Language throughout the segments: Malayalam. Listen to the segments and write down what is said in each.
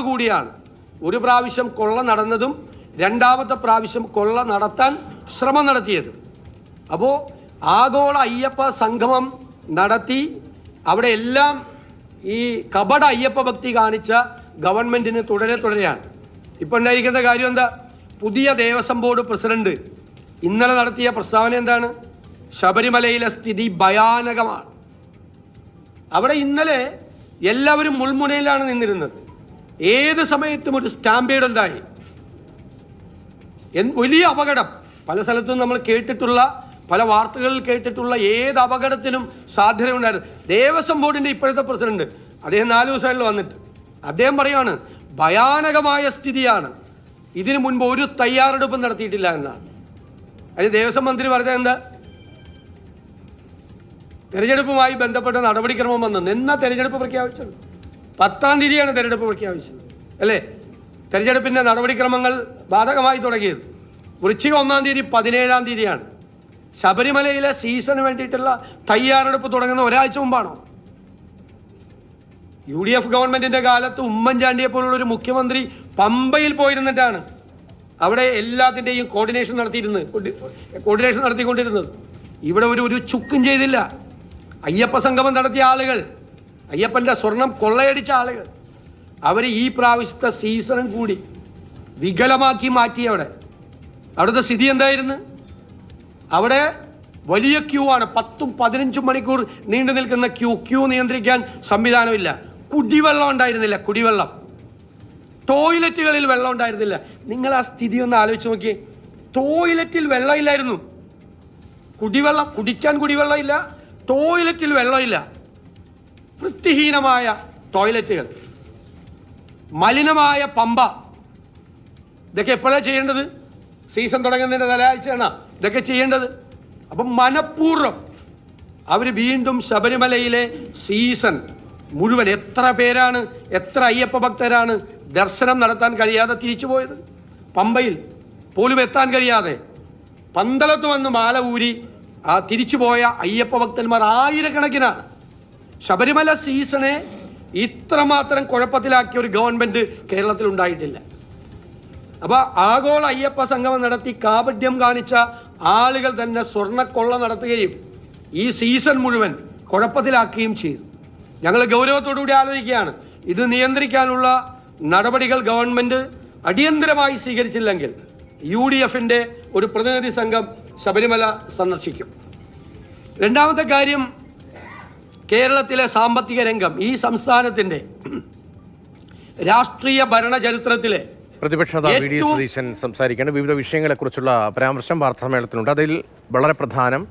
കൂടിയാണ് ഒരു പ്രാവശ്യം കൊള്ള നടന്നതും രണ്ടാമത്തെ പ്രാവശ്യം കൊള്ള നടത്താൻ ശ്രമം നടത്തിയത്. അപ്പോൾ ആഗോള അയ്യപ്പ സംഗമം നടത്തി അവിടെ എല്ലാം ഈ കപട അയ്യപ്പ ഭക്തി കാണിച്ച ഗവൺമെന്റിന് തുടരെയാണ്. ഇപ്പൊ ഉണ്ടായിരിക്കുന്ന കാര്യം എന്താ? പുതിയ ദേവസ്വം ബോർഡ് പ്രസിഡന്റ് ഇന്നലെ നടത്തിയ പ്രസ്താവന എന്താണ്? ശബരിമലയിലെ സ്ഥിതി ഭയാനകമാണ്. അവിടെ ഇന്നലെ എല്ലാവരും മുൾമുനയിലാണ് നിന്നിരുന്നത്. ഏത് സമയത്തും ഒരു സ്റ്റാമ്പേഡ് ഉണ്ടായി. വലിയ അപകടം പല സ്ഥലത്തും നമ്മൾ കേട്ടിട്ടുള്ള, പല വാർത്തകളിൽ കേട്ടിട്ടുള്ള ഏത് അപകടത്തിനും സാധ്യതയുണ്ടായിരുന്നു. ദേവസ്വം ബോർഡിന്റെ ഇപ്പോഴത്തെ പ്രസിഡന്റ് അദ്ദേഹം 4 ദിവസങ്ങളിൽ വന്നിട്ട് അദ്ദേഹം പറയുകയാണ് ഭയാനകമായ സ്ഥിതിയാണ്, ഇതിനു മുൻപ് ഒരു തയ്യാറെടുപ്പും നടത്തിയിട്ടില്ല എന്നാണ്. അതിന് ദേവസ്വം മന്ത്രി പറഞ്ഞത് എന്താ? തെരഞ്ഞെടുപ്പുമായി ബന്ധപ്പെട്ട നടപടിക്രമം വന്നു. എന്നാ തെരഞ്ഞെടുപ്പ് പ്രഖ്യാപിച്ചത്? 10-ാം തീയതിയാണ് തെരഞ്ഞെടുപ്പ് പ്രഖ്യാപിച്ചത് അല്ലേ? തെരഞ്ഞെടുപ്പിന്റെ നടപടിക്രമങ്ങൾ ബാധകമായി തുടങ്ങിയത് വൃശ്ചികം 1-ാം തീയതി 17-ാം തീയതിയാണ്. ശബരിമലയിലെ സീസണിന് വേണ്ടിയിട്ടുള്ള തയ്യാറെടുപ്പ് തുടങ്ങുന്ന ഒരാഴ്ച മുമ്പാണോ? UDF ഗവൺമെന്റിന്റെ കാലത്ത് ഉമ്മൻചാണ്ടിയെ പോലുള്ള ഒരു മുഖ്യമന്ത്രി പമ്പയിൽ പോയിരുന്നിട്ടാണ് അവിടെ എല്ലാത്തിൻ്റെയും കോർഡിനേഷൻ നടത്തിക്കൊണ്ടിരുന്നത്. ഇവിടെ ഒരു ചുക്കും ചെയ്തില്ല. അയ്യപ്പ സംഗമം നടത്തിയ ആളുകൾ, അയ്യപ്പന്റെ സ്വർണം കൊള്ളയടിച്ച ആളുകൾ, അവർ ഈ പ്രാവശ്യത്തെ സീസണും കൂടി വികലമാക്കി മാറ്റി. അവിടുത്തെ സ്ഥിതി എന്തായിരുന്നു? അവിടെ വലിയ ക്യൂ ആണ്. 10-15 മണിക്കൂർ നീണ്ടു നിൽക്കുന്ന ക്യൂ നിയന്ത്രിക്കാൻ സംവിധാനമില്ല. കുടിവെള്ളം ഉണ്ടായിരുന്നില്ല. കുടിവെള്ളം, ടോയ്ലറ്റുകളിൽ വെള്ളം ഉണ്ടായിരുന്നില്ല. നിങ്ങൾ ആ സ്ഥിതി ഒന്ന് ആലോചിച്ച് നോക്കിയേ. ടോയ്ലറ്റിൽ വെള്ളമില്ലായിരുന്നു. കുടിവെള്ളം, കുടിക്കാൻ കുടിവെള്ളം ഇല്ല, ടോയ്ലറ്റിൽ വെള്ളമില്ല. വൃത്തിഹീനമായ ടോയ്ലറ്റുകൾ, മലിനമായ പമ്പ. ഇതൊക്കെ എപ്പോഴാണ് ചെയ്യേണ്ടത്? സീസൺ തുടങ്ങുന്നതിൻ്റെ തലയാഴ്ചയാണ് ഇതൊക്കെ ചെയ്യേണ്ടത്. അപ്പം മനഃപൂർവ്വം അവർ വീണ്ടും ശബരിമലയിലെ സീസൺ മുഴുവൻ എത്ര പേരാണ്, എത്ര അയ്യപ്പ ഭക്തരാണ് ദർശനം നടത്താൻ കഴിയാതെ തിരിച്ചു പോയത്? പമ്പയിൽ പോലും എത്താൻ കഴിയാതെ പന്തളത്ത് വന്ന് മാല ഊരി തിരിച്ചുപോയ അയ്യപ്പ ഭക്തന്മാർ ആയിരക്കണക്കിനാണ്. ശബരിമല സീസണെ ഇത്രമാത്രം കുഴപ്പത്തിലാക്കിയ ഒരു ഗവൺമെന്റ് കേരളത്തിൽ ഉണ്ടായിട്ടില്ല. അപ്പൊ ആഗോള അയ്യപ്പ സംഗമം നടത്തി കാപട്യം കാണിച്ച ആളുകൾ തന്നെ സ്വർണ്ണക്കൊള്ള നടത്തുകയും ഈ സീസൺ മുഴുവൻ കുഴപ്പത്തിലാക്കുകയും ചെയ്തു. ഞങ്ങൾ ഗൗരവത്തോടുകൂടി ആലോചിക്കുകയാണ്. ഇത് നിയന്ത്രിക്കാനുള്ള നടപടികൾ ഗവൺമെന്റ് അടിയന്തരമായി സ്വീകരിച്ചില്ലെങ്കിൽ UDFന്റെ ഒരു പ്രതിനിധി സംഘം ശബരിമല സന്ദർശിക്കും. രണ്ടാമത്തെ കാര്യം, കേരളത്തിലെ സാമ്പത്തിക രംഗം ഈ സംസ്ഥാനത്തിന്റെ രാഷ്ട്രീയ ഭരണ ചരിത്രത്തിലെ പ്രതിപക്ഷ നേതാവ് വി.ഡി. സതീശൻ സംസാരിക്കേണ്ട വിവിധ വിഷയങ്ങളെക്കുറിച്ചുള്ള പരാമർശം വാർത്താസമ്മേളനത്തിലുണ്ട്. അതിൽ വളരെ പ്രധാനം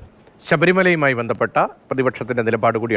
ശബരിമലയുമായി ബന്ധപ്പെട്ട പ്രതിപക്ഷത്തിന്റെ നിലപാട് കൂടിയാണ്.